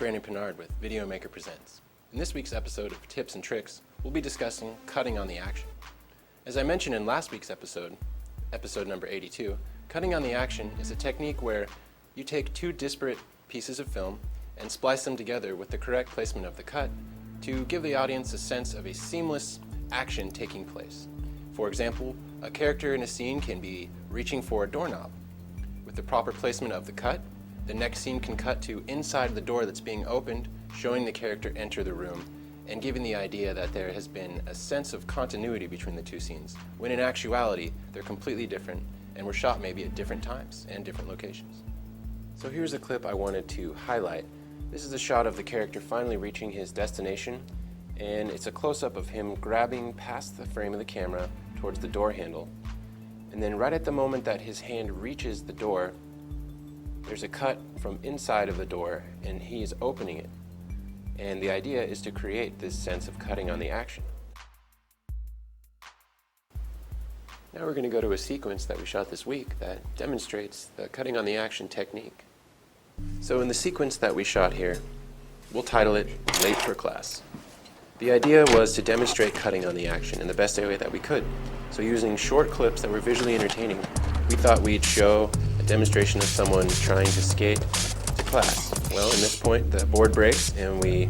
Brandon Pinard with Videomaker Presents. In this week's episode of Tips and Tricks, we'll be discussing cutting on the action. As I mentioned in last week's episode number 82, cutting on the action is a technique where you take two disparate pieces of film and splice them together with the correct placement of the cut to give the audience a sense of a seamless action taking place. For example, a character in a scene can be reaching for a doorknob. With the proper placement of the cut, the next scene can cut to inside the door that's being opened, showing the character enter the room and giving the idea that there has been a sense of continuity between the two scenes, when in actuality they're completely different and were shot maybe at different times and different locations. So here's a clip I wanted to highlight. This is a shot of the character finally reaching his destination, and it's a close-up of him grabbing past the frame of the camera towards the door handle. And then right at the moment that his hand reaches the door, there's a cut from inside of the door and he is opening it. And the idea is to create this sense of cutting on the action. Now we're going to go to a sequence that we shot this week that demonstrates the cutting on the action technique. So in the sequence that we shot here, we'll title it Late for Class. The idea was to demonstrate cutting on the action in the best way that we could. So using short clips that were visually entertaining, we thought we'd show a demonstration of someone trying to skate to class. Well, in this point, the board breaks and we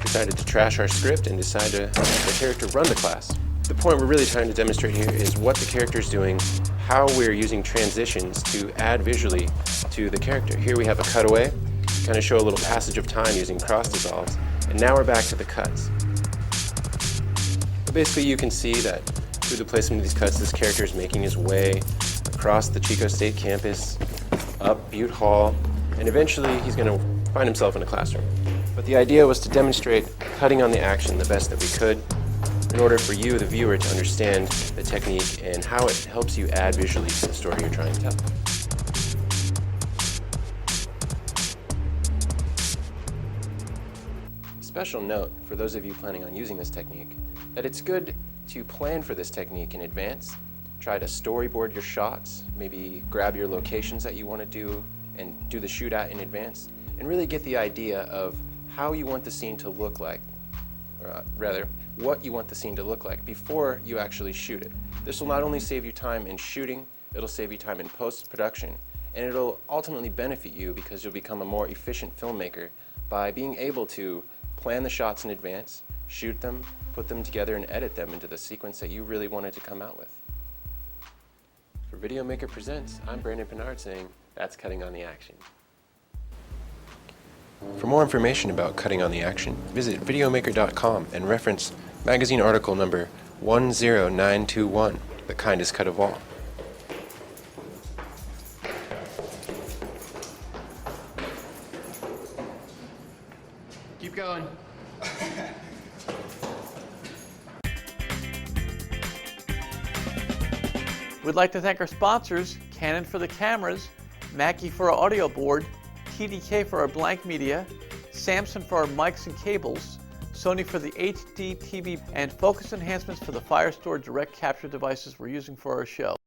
decided to trash our script and decide to have the character run to class. The point we're really trying to demonstrate here is what the character is doing, how we're using transitions to add visually to the character. Here we have a cutaway, kind of show a little passage of time using cross dissolves, and now we're back to the cuts. But basically you can see that through the placement of these cuts, this character is making his way across the Chico State campus, up Butte Hall, and eventually he's going to find himself in a classroom. But the idea was to demonstrate cutting on the action the best that we could in order for you, the viewer, to understand the technique and how it helps you add visually to the story you're trying to tell. Special note for those of you planning on using this technique, that it's good to plan for this technique in advance. Try to storyboard your shots, maybe grab your locations that you want to do and do the shoot at in advance, and really get the idea of how you want the scene to look like, or rather, what you want the scene to look like before you actually shoot it. This will not only save you time in shooting, it'll save you time in post-production, and it'll ultimately benefit you because you'll become a more efficient filmmaker by being able to plan the shots in advance, shoot them, put them together, and edit them into the sequence that you really wanted to come out with. For Videomaker Presents, I'm Brandon Pinard saying, that's cutting on the action. For more information about cutting on the action, visit videomaker.com and reference magazine article number 10921, The Kindest Cut of All. Keep going. We'd like to thank our sponsors, Canon for the cameras, Mackie for our audio board, TDK for our blank media, Samson for our mics and cables, Sony for the HD TV, and Focus Enhancements for the Firestore direct capture devices we're using for our show.